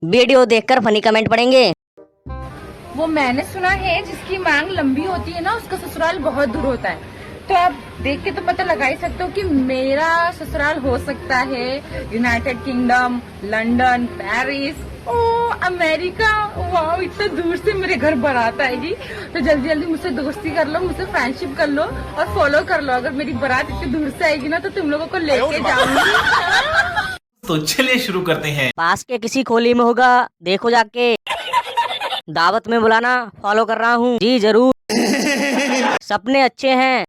Video देखकर funny comment पढ़ेंगे। वो मैंने सुना है जिसकी मांग लंबी होती है ना, उसका ससुराल बहुत दूर होता है। तो आप देख के तो पता लगा ही सकते हो कि मेरा ससुराल हो सकता है यूनाइटेड किंगडम, लंदन, पेरिस, ओ अमेरिका। वाह, इतना दूर से मेरे घर बारात आएगी। तो जल्दी जल्दी मुझसे दोस्ती कर लो, मुझसे फ्रेंडशिप कर लो और फॉलो कर लो। अगर मेरी बारात इतनी दूर से आएगी ना तो तुम लोगों को लेके जाऊंगी। तो चलिए शुरू करते हैं। पास के किसी खोली में होगा, देखो जाके। दावत में बुलाना, फॉलो कर रहा हूँ जी जरूर। सपने अच्छे हैं।